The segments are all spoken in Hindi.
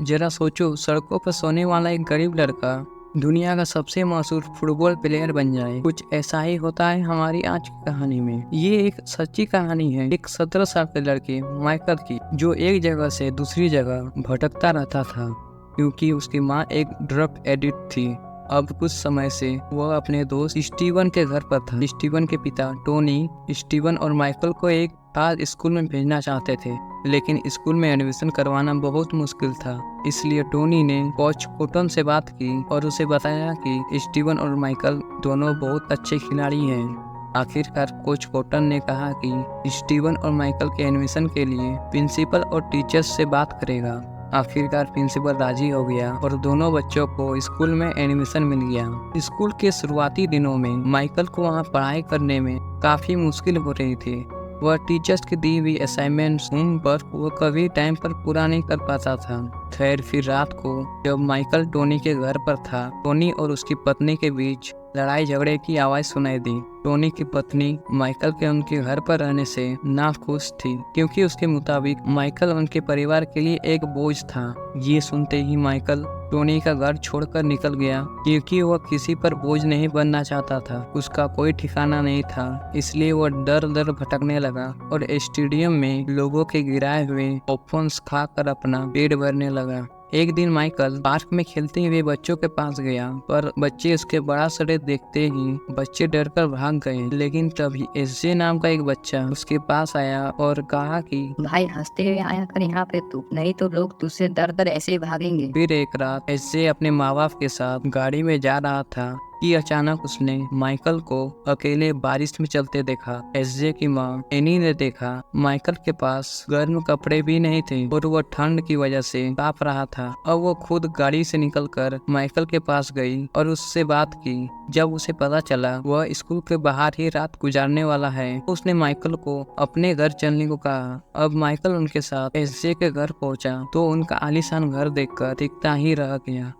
जरा सोचो, सड़कों पर सोने वाला एक गरीब लड़का दुनिया का सबसे मशहूर फुटबॉल प्लेयर बन जाए। कुछ ऐसा ही होता है हमारी आज की कहानी में। ये एक सच्ची कहानी है एक 17 साल के लड़के माइकल की, जो एक जगह से दूसरी जगह भटकता रहता था क्योंकि उसकी माँ एक ड्रग एडिक्ट थी। अब कुछ समय से वह अपने दोस्त स्टीवन के घर पर था। स्टीवन के पिता टोनी स्टीवन और माइकल को एक खास स्कूल में भेजना चाहते थे, लेकिन स्कूल में एडमिशन करवाना बहुत मुश्किल था। इसलिए टोनी ने कोच कोटन से बात की और उसे बताया कि स्टीवन और माइकल दोनों बहुत अच्छे खिलाड़ी हैं। आखिरकार कोच कोटन ने कहा कि स्टीवन और माइकल के एडमिशन के लिए प्रिंसिपल और टीचर्स से बात करेगा। आखिरकार प्रिंसिपल राजी हो गया और दोनों बच्चों को स्कूल में एडमिशन मिल गया। स्कूल के शुरुआती दिनों में माइकल को वहां पढ़ाई करने में काफी मुश्किल हो रही थी। वह टीचर्स की दी हुई असाइनमेंट्स पर वह कभी टाइम पर पूरा नहीं कर पाता था। खैर, फिर रात को जब माइकल टोनी के घर पर था, टोनी और उसकी पत्नी के बीच लड़ाई झगड़े की आवाज सुनाई दी। टोनी की पत्नी माइकल के उनके घर पर रहने से नाखुश थी क्योंकि उसके मुताबिक माइकल उनके परिवार के लिए एक बोझ था। ये सुनते ही माइकल टोनी का घर छोड़कर निकल गया क्योंकि वह किसी पर बोझ नहीं बनना चाहता था। उसका कोई ठिकाना नहीं था, इसलिए वह दर दर भटकने लगा और स्टेडियम में लोगों के गिराए हुए पॉपकॉर्न्स खाकर अपना पेट भरने लगा। एक दिन माइकल पार्क में खेलते हुए बच्चों के पास गया, पर बच्चे उसके बड़ा शरीर देखते ही बच्चे डरकर भाग गए। लेकिन तभी एसजे नाम का एक बच्चा उसके पास आया और कहा कि भाई, हंसते हुए आया कर यहाँ पे तू, नहीं तो लोग तुझसे डर कर ऐसे ही भागेंगे। फिर एक रात एसजे अपने माँ बाप के साथ गाड़ी में जा रहा था कि अचानक उसने माइकल को अकेले बारिश में चलते देखा। एसजे की माँ एनी ने देखा माइकल के पास गर्म कपड़े भी नहीं थे और वह ठंड की वजह से कांप रहा था। अब वो खुद गाड़ी से निकलकर माइकल के पास गई और उससे बात की। जब उसे पता चला वह स्कूल के बाहर ही रात गुजारने वाला है, उसने माइकल को अपने घर चलने को कहा। अब माइकल उनके साथ एसजे के घर पहुंचा तो उनका आलीशान घर देखकर दिखता ही रह गया।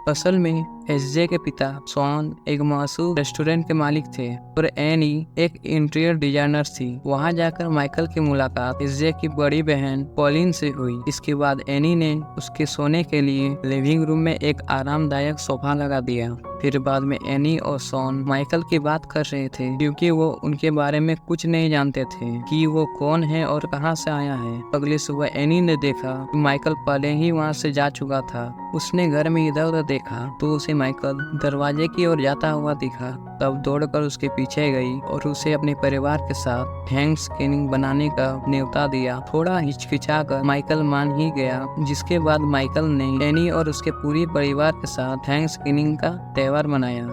असल में एसजे के पिता शॉन एक मशहूर रेस्टोरेंट के मालिक थे और एनी एक इंटीरियर डिजाइनर थी। वहां जाकर माइकल की मुलाकात एसजे की बड़ी बहन पॉलिन से हुई। इसके बाद एनी ने उसके सोने के लिए लिविंग रूम में एक आरामदायक सोफा लगा दिया। फिर बाद में एनी और शॉन माइकल की बात कर रहे थे क्योंकि वो उनके बारे में कुछ नहीं जानते थे कि वो कौन है और कहां से आया है। अगली सुबह एनी ने देखा कि माइकल पहले ही वहां से जा चुका था। उसने घर में इधर उधर देखा तो उसे माइकल दरवाजे की ओर जाता हुआ दिखा। तब दौड़कर उसके पीछे गई और उसे अपने परिवार के साथ थैंक्सगिविंग बनाने का न्योता दिया। थोड़ा हिचकिचाकर माइकल मान ही गया, जिसके बाद माइकल ने एनी और उसके पूरे परिवार के साथ थैंक्सगिविंग का त्योहार मनाया।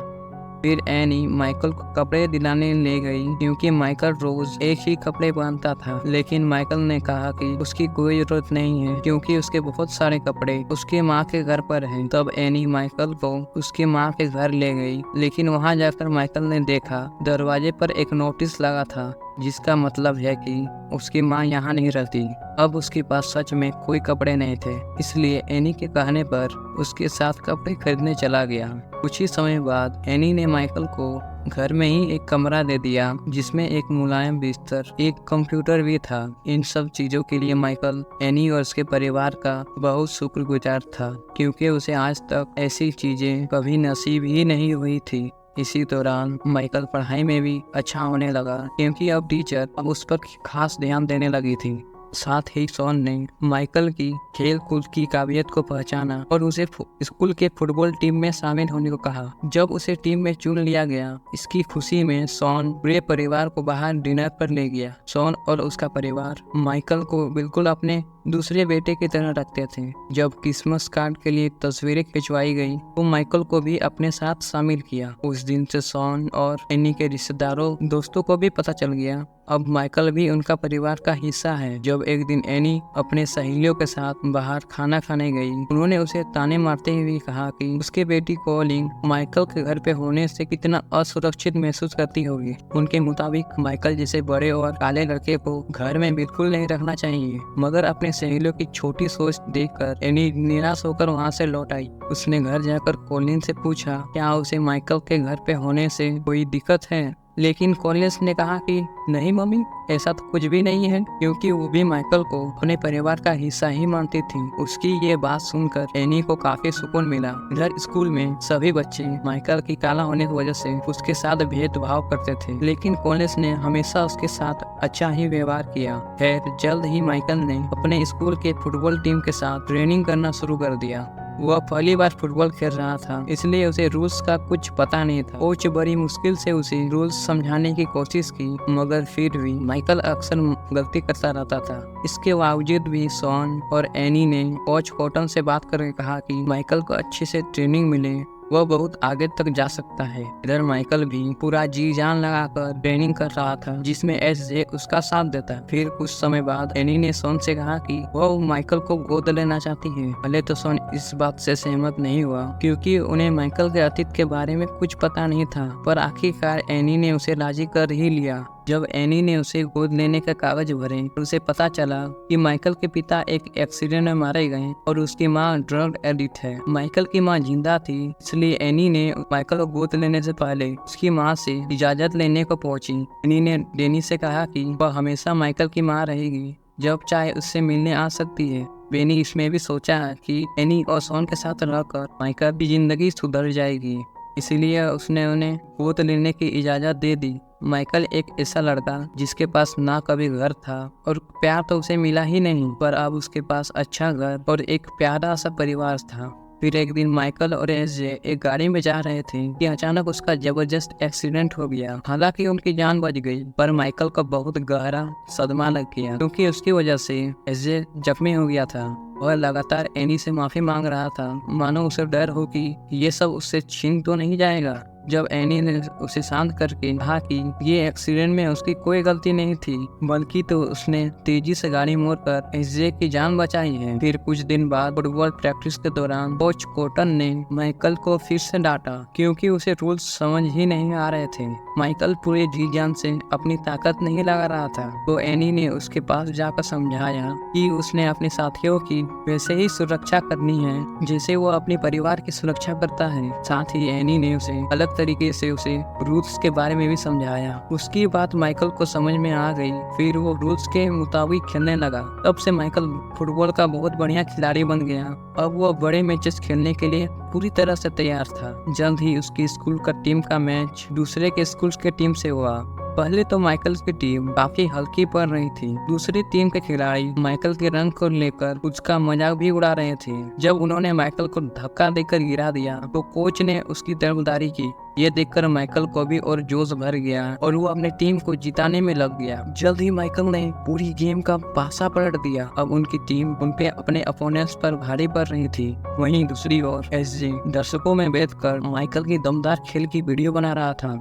फिर एनी माइकल को कपड़े दिलाने ले गई क्योंकि माइकल रोज एक ही कपड़े पहनता था। लेकिन माइकल ने कहा कि उसकी कोई जरूरत नहीं है क्योंकि उसके बहुत सारे कपड़े उसके माँ के घर पर हैं। तब एनी माइकल को उसकी माँ के घर ले गई, लेकिन वहां जाकर माइकल ने देखा दरवाजे पर एक नोटिस लगा था जिसका मतलब है कि उसकी माँ यहाँ नहीं रहती। अब उसके पास सच में कोई कपड़े नहीं थे, इसलिए एनी के कहने पर उसके साथ कपड़े खरीदने चला गया। कुछ ही समय बाद एनी ने माइकल को घर में ही एक कमरा दे दिया जिसमें एक मुलायम बिस्तर, एक कंप्यूटर भी था। इन सब चीजों के लिए माइकल एनी और उसके परिवार का बहुत शुक्रगुजार था क्योंकि उसे आज तक ऐसी चीजें कभी नसीब ही नहीं हुई थी। इसी दौरान माइकल पढ़ाई में भी अच्छा होने लगा क्योंकि अब टीचर उस पर खास ध्यान देने लगी थी। साथ ही शॉन ने माइकल की खेल कूद की काबिलियत को पहचाना और उसे स्कूल के फुटबॉल टीम में शामिल होने को कहा। जब उसे टीम में चुन लिया गया, इसकी खुशी में शॉन पूरे परिवार को बाहर डिनर पर ले गया। शॉन और उसका परिवार माइकल को बिल्कुल अपने दूसरे बेटे की तरह रखते थे। जब क्रिसमस कार्ड के लिए तस्वीरें खिंचवाई गई तो माइकल को भी अपने साथ शामिल किया। उस दिन से शॉन और एनी के रिश्तेदारों दोस्तों को भी पता चल गया अब माइकल भी उनका परिवार का हिस्सा है। जब एक दिन एनी अपने सहेलियों के साथ बाहर खाना खाने गई, उन्होंने उसे ताने मारते हुए कहा कि उसके बेटी कॉलिंग माइकल के घर पे होने से कितना असुरक्षित महसूस करती होगी। उनके मुताबिक माइकल जैसे बड़े और काले लड़के को घर में बिल्कुल नहीं रखना चाहिए, मगर अपने सहेलियों की छोटी सोच देखकर एनी निराश होकर वहाँ से लौट आई। उसने घर जाकर कॉलिन से पूछा क्या उसे माइकल के घर पे होने से कोई दिक्कत है। लेकिन कॉलिंस ने कहा कि नहीं मम्मी, ऐसा तो कुछ भी नहीं है, क्योंकि वो भी माइकल को अपने परिवार का हिस्सा ही मानती थी। उसकी ये बात सुनकर एनी को काफी सुकून मिला। इधर स्कूल में सभी बच्चे माइकल की काला होने की वजह से उसके साथ भेदभाव करते थे, लेकिन कॉलिंस ने हमेशा उसके साथ अच्छा ही व्यवहार किया। खैर जल्द ही माइकल ने अपने स्कूल के फुटबॉल टीम के साथ ट्रेनिंग करना शुरू कर दिया। वह पहली बार फुटबॉल खेल रहा था, इसलिए उसे रूल्स का कुछ पता नहीं था। कोच बड़ी मुश्किल से उसे रूल्स समझाने की कोशिश की, मगर फिर भी माइकल अक्सर गलती करता रहता था। इसके बावजूद भी शॉन और एनी ने कोच कॉटन से बात करके कहा कि माइकल को अच्छे से ट्रेनिंग मिले, वह बहुत आगे तक जा सकता है। इधर माइकल भी पूरा जी जान लगाकर ट्रेनिंग कर रहा था, जिसमें एसजे उसका साथ देता। फिर कुछ समय बाद एनी ने शॉन से कहा कि वह माइकल को गोद लेना चाहती है। पहले तो शॉन इस बात से सहमत नहीं हुआ, क्योंकि उन्हें माइकल के अतीत के बारे में कुछ पता नहीं था, पर आखिरकार एनी ने उसे राजी कर ही लिया। जब एनी ने उसे गोद लेने का कागज भरे, उसे पता चला कि माइकल के पिता एक एक्सीडेंट में मारे गए और उसकी माँ ड्रग एडिक्ट है। माइकल की माँ जिंदा थी, इसलिए एनी ने माइकल को गोद लेने से पहले उसकी माँ से इजाजत लेने को पहुंची। एनी ने डेनी से कहा कि वह हमेशा माइकल की माँ रहेगी, जब चाहे उससे मिलने आ सकती है। बेनी इसमें भी सोचा कि एनी और शॉन के साथ रहकर माइकल की जिंदगी सुधर जाएगी, इसलिए उसने उन्हें गोद लेने की इजाजत दे दी। माइकल एक ऐसा लड़का जिसके पास ना कभी घर था और प्यार तो उसे मिला ही नहीं, पर अब उसके पास अच्छा घर और एक प्यारा सा परिवार था। फिर एक दिन माइकल और एसजे एक गाड़ी में जा रहे थे कि अचानक उसका जबरदस्त एक्सीडेंट हो गया। हालांकि उनकी जान बच गई, पर माइकल को बहुत गहरा सदमा लग गया, क्योंकि उसकी वजह से एसजे जख्मी हो गया था। वह लगातार एनी से माफी मांग रहा था, मानो उसे डर हो कि ये सब उससे छीन तो नहीं जाएगा। जब एनी ने उसे शांत करके कहा कि ये एक्सीडेंट में उसकी कोई गलती नहीं थी, बल्कि तो उसने तेजी से गाड़ी मोड़कर एसजे की जान बचाई है। फिर कुछ दिन बाद फुटबॉल प्रैक्टिस के दौरान कोच कॉटन ने माइकल को फिर से डांटा, क्योंकि उसे रूल्स समझ ही नहीं आ रहे थे। माइकल पूरे जी जान से अपनी ताकत नहीं लगा रहा था, तो एनी ने उसके पास जाकर समझाया कि उसने अपने साथियों की वैसे ही सुरक्षा करनी है जैसे वो अपने परिवार की सुरक्षा करता है। साथ ही एनी ने उसे अलग तरीके से उसे रूल्स के बारे में भी समझाया। उसकी बात माइकल को समझ में आ गई, फिर वो रूल्स के मुताबिक खेलने लगा। तब से माइकल फुटबॉल का बहुत बढ़िया खिलाड़ी बन गया। अब वो बड़े मैचेस खेलने के लिए पूरी तरह से तैयार था। जल्द ही उसकी स्कूल का टीम का मैच दूसरे के स्कूल के टीम से हुआ। पहले तो माइकल की टीम काफी हल्की पड़ रही थी। दूसरी टीम के खिलाड़ी माइकल के रंग को लेकर उसका मजाक भी उड़ा रहे थे। जब उन्होंने माइकल को धक्का देकर गिरा दिया तो कोच ने उसकी तरफदारी की। ये देखकर माइकल को भी और जोश भर गया और वो अपने टीम को जिताने में लग गया। जल्द ही माइकल ने पूरी गेम का पासा पलट दिया। अब उनकी टीम उनपे अपने अपोनेंट्स पर भारी पड़ रही थी। वहीं दूसरी ओर एसजे दर्शकों में बैठकर माइकल की दमदार खेल की वीडियो बना रहा था।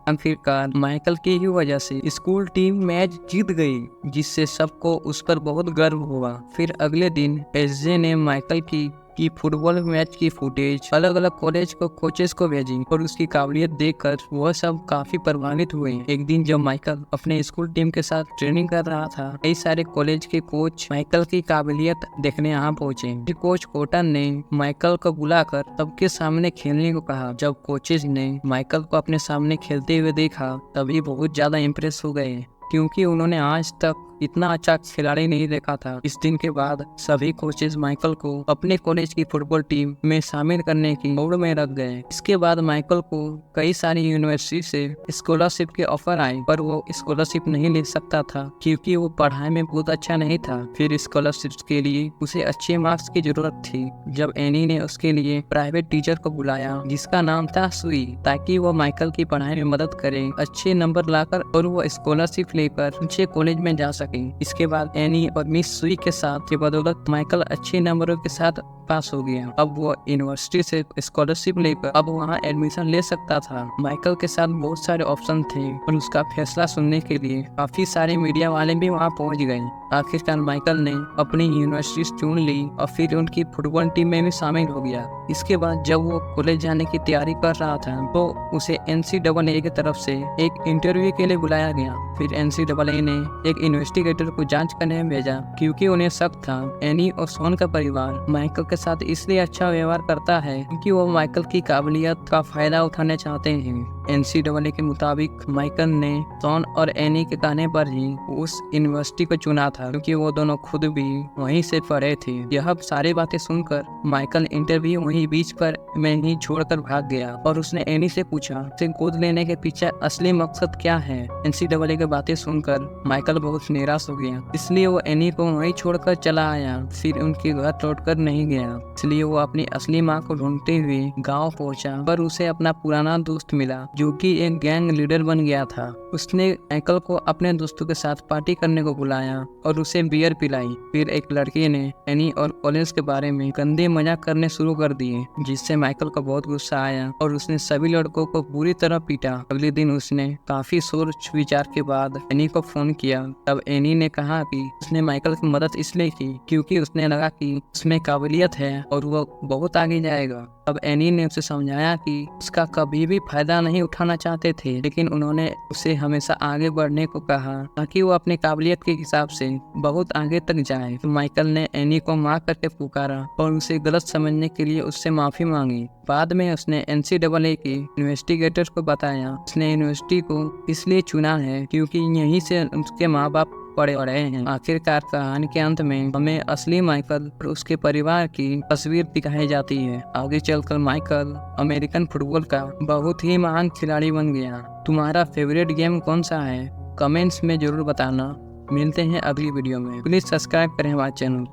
आखिरकार माइकल की ही वजह से स्कूल टीम मैच जीत गई, जिससे सबको उस पर बहुत गर्व हुआ। फिर अगले दिन एसजे ने माइकल की फुटबॉल मैच की फुटेज अलग अलग कॉलेज को कोचेस को भेजी और उसकी काबिलियत देखकर वह सब काफी प्रभावित हुए। एक दिन जब माइकल अपने स्कूल टीम के साथ ट्रेनिंग कर रहा था, कई सारे कॉलेज के कोच माइकल की काबिलियत देखने यहाँ पहुंचे। फिर कोच कॉटन ने माइकल को बुलाकर सबके सामने खेलने को कहा। जब कोचेस ने माइकल को अपने सामने खेलते हुए देखा, तभी बहुत ज्यादा इम्प्रेस हो गए, क्योंकि उन्होंने आज तक इतना अच्छा खिलाड़ी नहीं देखा था। इस दिन के बाद सभी कोचेस माइकल को अपने कॉलेज की फुटबॉल टीम में शामिल करने की होड़ में रख गए। इसके बाद माइकल को कई सारी यूनिवर्सिटी से स्कॉलरशिप के ऑफर आए, पर वो स्कॉलरशिप नहीं ले सकता था क्योंकि वो पढ़ाई में बहुत अच्छा नहीं था। फिर स्कॉलरशिप के लिए उसे अच्छे मार्क्स की जरूरत थी। जब एनी ने उसके लिए प्राइवेट टीचर को बुलाया, जिसका नाम था सुई, ताकि वो माइकल की पढ़ाई में मदद करे, अच्छे नंबर लाकर और वो स्कॉलरशिप लेकर ऊंचे कॉलेज में जा सके। इसके बाद एनी और मिस सुई के साथ के बदौलत माइकल अच्छे नंबरों के साथ पास हो गया। अब वो यूनिवर्सिटी से स्कॉलरशिप लेकर अब वहाँ एडमिशन ले सकता था। माइकल के साथ बहुत सारे ऑप्शन थे और उसका फैसला सुनने के लिए काफी सारे मीडिया वाले भी वहाँ पहुँच गए। आखिरकार माइकल ने अपनी यूनिवर्सिटी चुन ली और फिर उनकी फुटबॉल टीम में भी शामिल हो गया। इसके बाद जब वो कॉलेज जाने की तैयारी कर रहा था तो उसे NCAA की तरफ से एक इंटरव्यू के लिए बुलाया गया। फिर NCAA ने एक इन्वेस्टिगेटर को जांच करने में भेजा, क्योंकि उन्हें शक था एनी और शॉन का परिवार माइकल के साथ इसलिए अच्छा व्यवहार करता है क्योंकि वो माइकल की काबिलियत का फायदा उठाना चाहते हैं। NCAA के मुताबिक माइकल ने शॉन और एनी के कहने पर ही उस यूनिवर्सिटी को चुना था, क्योंकि वो दोनों खुद भी वहीं से पढ़े थे। यह सारी बातें सुनकर माइकल इंटरव्यू वहीं बीच पर में ही छोड़कर भाग गया और उसने एनी से पूछा उसे गोद लेने के पीछे असली मकसद क्या है। NCAA की बातें सुनकर माइकल बहुत निराश हो गया, इसलिए वो एनी को वहीं छोड़कर चला आया। फिर उनके घर लौटकर नहीं गया, इसलिए वो अपनी असली माँ को ढूंढते हुए गांव पहुंचा, पर उसे अपना पुराना दोस्त मिला जो कि एक गैंग लीडर बन गया था। उसने माइकल को अपने दोस्तों के साथ पार्टी करने को बुलाया और उसे बियर पिलाई। फिर एक लड़के ने एनी और कॉलेज के बारे में गंदे मजाक करने शुरू कर दिए, जिससे माइकल को बहुत गुस्सा आया और उसने सभी लड़कों को बुरी तरह पीटा। अगले दिन उसने काफी सोच विचार के बाद एनी को फोन किया। तब एनी ने कहा कि उसने माइकल की मदद इसलिए की क्योंकि उसने लगा कि उसमें काबिलियत है और वो बहुत आगे जाएगा। अब एनी ने उसे समझाया कि उसका कभी भी फायदा नहीं उठाना चाहते थे, लेकिन उन्होंने उसे हमेशा आगे बढ़ने को कहा ताकि वो अपनी काबिलियत के हिसाब से बहुत आगे तक जाए। तो माइकल ने एनी को माँ करके पुकारा और उसे गलत समझने के लिए उससे माफी मांगी। बाद में उसने NCAA के इन्वेस्टिगेटर को बताया उसने यूनिवर्सिटी को इसलिए चुना है क्योंकि यहीं से उसके माँ बाप पड़े रहे हैं। आखिरकार कहानी के अंत में हमें असली माइकल और उसके परिवार की तस्वीर दिखाई जाती है। आगे चलकर माइकल अमेरिकन फुटबॉल का बहुत ही महान खिलाड़ी बन गया। तुम्हारा फेवरेट गेम कौन सा है? कमेंट्स में जरूर बताना। मिलते हैं अगली वीडियो में। प्लीज सब्सक्राइब करें हमारे चैनल।